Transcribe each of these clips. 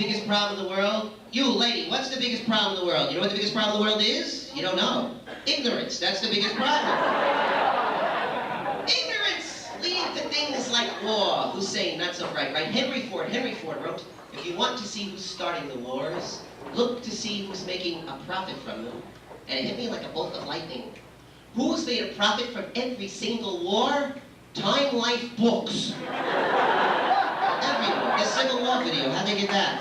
biggest problem in the world? You, lady, what's the biggest problem in the world? You know what the biggest problem in the world is? You don't know. Ignorance, that's the biggest problem. Ignorance leading to things like war. Hussein, not so bright, right? Henry Ford wrote, if you want to see who's starting the wars, look to see who's making a profit from them. And it hit me like a bolt of lightning. Who's made a profit from every single war? Time Life books. Everyone. The Civil War video, how'd they get that?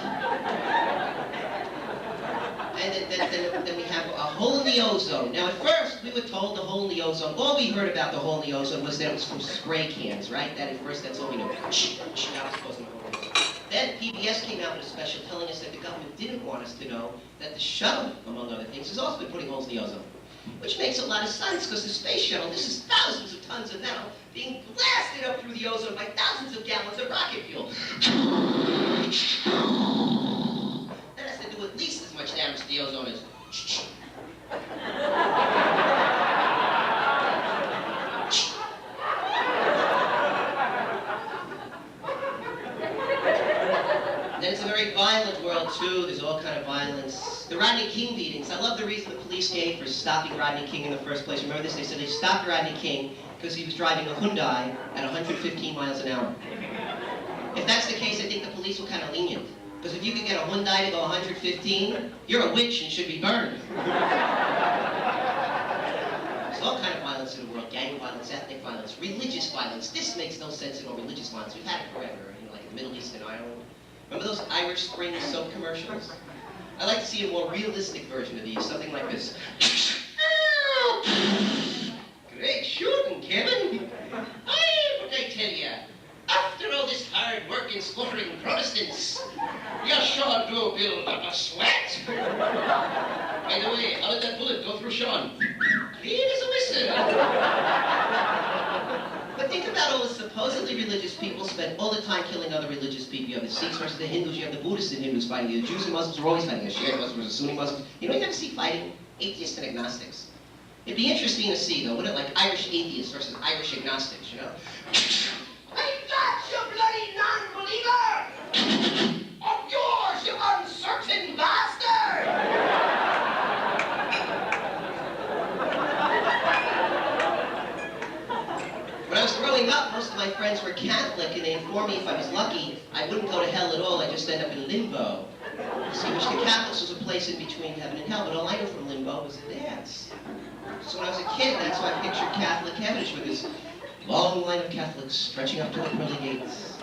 And then we have a hole in the ozone. Now at first, we were told the hole in the ozone, all we heard about the hole in the ozone was that it was from spray cans, right? That at first, that's all we knew. Now it's supposed to be hole in the ozone. Then PBS came out with a special telling us that the government didn't want us to know that the shuttle, among other things, has also been putting holes in the ozone. Which makes a lot of sense, because the space shuttle, this is thousands of tons of metal being blasted up through the ozone by thousands of gallons of rocket fuel. That has to do at least as much damage to the ozone as... Then it's a very violent world, too. There's all kind of violence. The Rodney King beatings. I love the reason the police gave for stopping Rodney King in the first place. Remember this? They said they stopped Rodney King because he was driving a Hyundai at 115 miles an hour. If that's the case, I think the police were kind of lenient. Because if you could get a Hyundai to go 115, you're a witch and should be burned. There's all kind of violence in the world. Gang violence, ethnic violence, religious violence. This makes no sense at all. Religious violence. We've had it forever. You know, like in the Middle East and Ireland. Remember those Irish Spring soap commercials? I'd like to see a more realistic version of these, something like this. Great shooting, Kevin. What I tell you, after all this hard work in slaughtering Protestants, you sure do build up a sweat. By the way, how did that bullet go through Sean? Clean as a whistle. But think about all the supposedly religious people spend all the time killing other religious people. You have the Sikhs versus the Hindus, you have the Buddhists and Hindus fighting. The Jews and Muslims are always fighting. The Shia Muslims versus Sunni Muslims. You know, you never see fighting atheists and agnostics. It'd be interesting to see, though, wouldn't it? Like Irish atheists versus Irish agnostics, you know? I got you, bloody non-believer! Of yours, you uncertain bastard! When I was growing up, most of my friends were Catholic, and they informed me if I was lucky, I wouldn't go to hell at all, I'd just end up in limbo. See, which the Catholics was a place in between heaven and hell, but all I knew from limbo was a dance. So when I was a kid, that's why I pictured Catholic heaven, with this long line of Catholics stretching up to the pearly gates.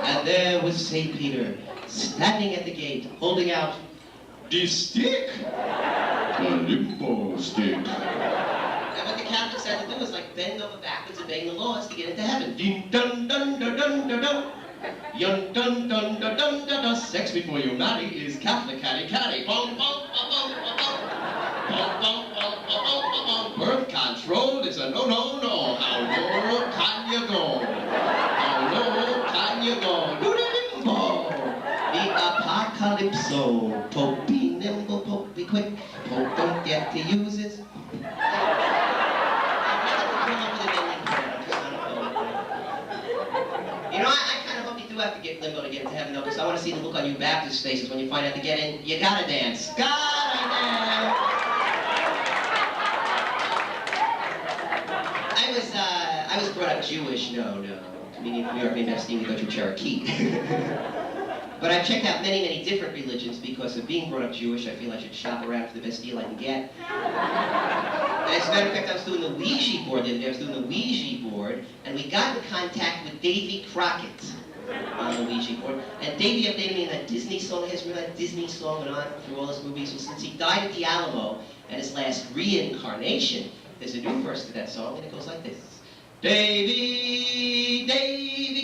And there was St. Peter, standing at the gate, holding out the stick, the limbo stick. And what the Catholics had to do was like bend over backwards and bang the laws to get into heaven. Ding dun dun dun dun dun dun. Yun dun dun dun dun dun dun. Sex before you marry is Catholic catty catty. Bong bong bong bong bong bong. Bong bong bong bong bong bong. Birth control is a no no no. How low can you go? How low can you go? Do the limbo. The apocalypso. Pope be nimble, Pope be quick. Pope don't get to use it. You know, I kind of hope you do have to get limbo to get into heaven, though, because I want to see the look on you Baptist faces when you find out to get in. You gotta dance. Gotta dance. I was brought up Jewish. No. Comedian from New York named Epstein, we go through Cherokee. But I've checked out many, many different religions because of being brought up Jewish. I feel I should shop around for the best deal I can get. And as a matter of fact, I was doing the Ouija board the other day. I was doing the Ouija board, and we got in contact with Davy Crockett on the Ouija board. And Davy updated me on that Disney song. Has remember that Disney song and on through all his movies? Well, since he died at the Alamo at his last Reincarnation, there's a new verse to that song, and it goes like this. Davy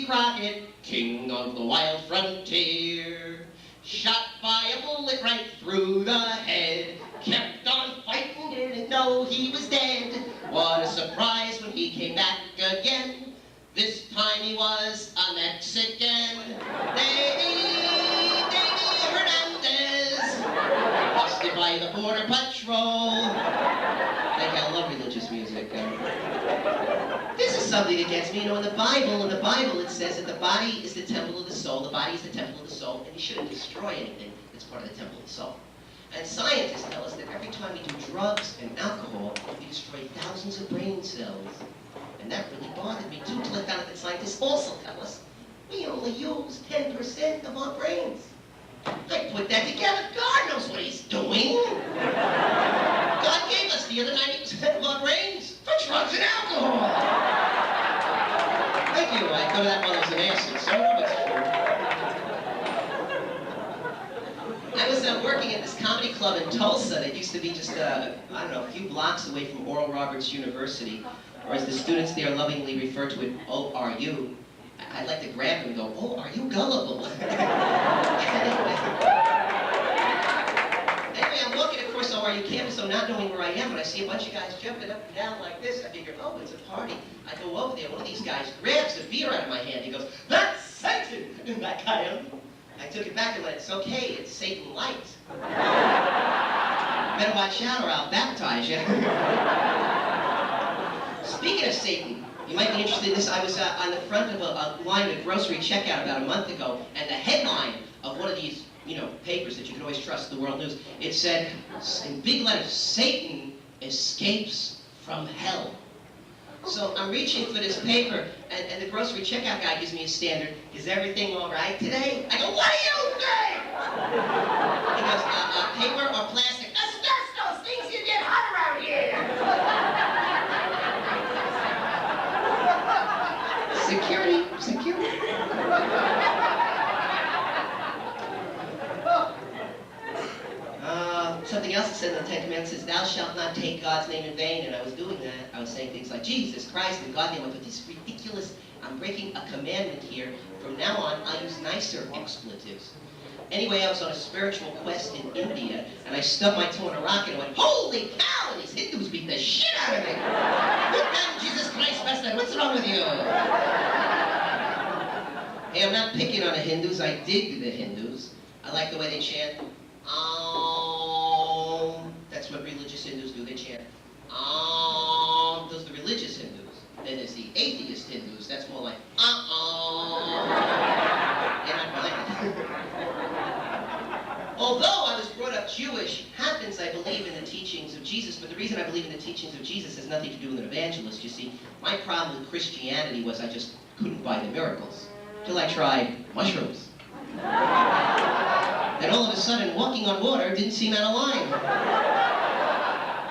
Crockett, king of the wild frontier, shot by a bullet right through the head, kept on fighting, didn't know he was dead. What a surprise when he came back again. This time he was a Mexican. Davy Hernandez, busted by the border patrol. Like, I love religious music. This is something that gets me. You know, in the Bible it says that the body is the temple of the soul. soul. The body is the temple of the soul, and you shouldn't destroy anything that's part of the temple of the soul. And scientists tell us that every time we do drugs and alcohol, we destroy thousands of brain cells. And that really bothered me too, till I found out that scientists also tell us we only use 10% of our brains. I put that together. God knows what he's doing. God gave us the other 90% of our brains for drugs and alcohol. Thank you. I thought that one was an answer, sir, but it's true. I was working at this comedy club in Tulsa that used to be just, I don't know, a few blocks away from Oral Roberts University, or as the students there lovingly refer to it, oh, are you? I'd like to grab him and go, oh, are you gullible? Anyway, I'm walking across ORU campus, so not knowing where I am, and I see a bunch of guys jumping up and down like this. I figure, oh, it's a party. I go over there. One of these guys grabs a beer out of my hand. He goes, that's Satan! And back I am. I took it back and went, it's okay, it's Satan light. Better watch out or I'll baptize you. Speaking of Satan, you might be interested in this. I was on the front of a line at a grocery checkout about a month ago, and the headline of one of these, papers that you can always trust, the World News, it said, in big letters, Satan escapes from hell. So I'm reaching for this paper, and the grocery checkout guy gives me a standard, is everything all right today? I go, what do you think? He goes, paper or plastic? Asbestos, things you get hot around here. Security. Something else that said in the Ten Commandments is, thou shalt not take God's name in vain, and I was doing that. I was saying things like, Jesus Christ, and God name, but this ridiculous, I'm breaking a commandment here. From now on, I use nicer expletives. Anyway, I was on a spiritual quest in India, and I stubbed my toe on a rock and went, holy cow, and these Hindus beat the shit out of me. Look down, Jesus Christ, bastard, what's wrong with you? Hey, I'm not picking on the Hindus, I dig the Hindus. I like the way they chant, Om. That's what religious Hindus do, they chant, Om. Those are the religious Hindus. Then there's the atheist Hindus, that's more like, They're not mine. Although I was brought up Jewish, happens I believe in the teachings of Jesus, but the reason I believe in the teachings of Jesus has nothing to do with an evangelist. You see, my problem with Christianity was I just couldn't buy the miracles, till I tried mushrooms. Then all of a sudden, walking on water didn't seem out of line.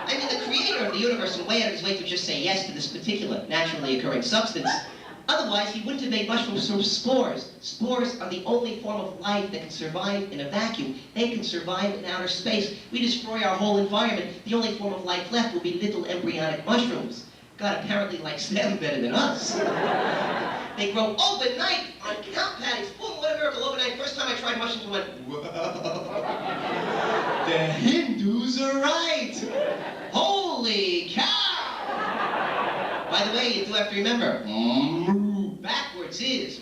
I mean, the creator of the universe went way out of his way to just say yes to this particular naturally occurring substance. Otherwise, he wouldn't have made mushrooms from spores. Spores are the only form of life that can survive in a vacuum. They can survive in outer space. We destroy our whole environment. The only form of life left will be little embryonic mushrooms. God apparently likes them better than us. They grow overnight on cow patties. Boom, what a miracle, overnight. First time I tried mushrooms, I went, whoa. The Hindus are right. Holy cow. By the way, you do have to remember, backwards is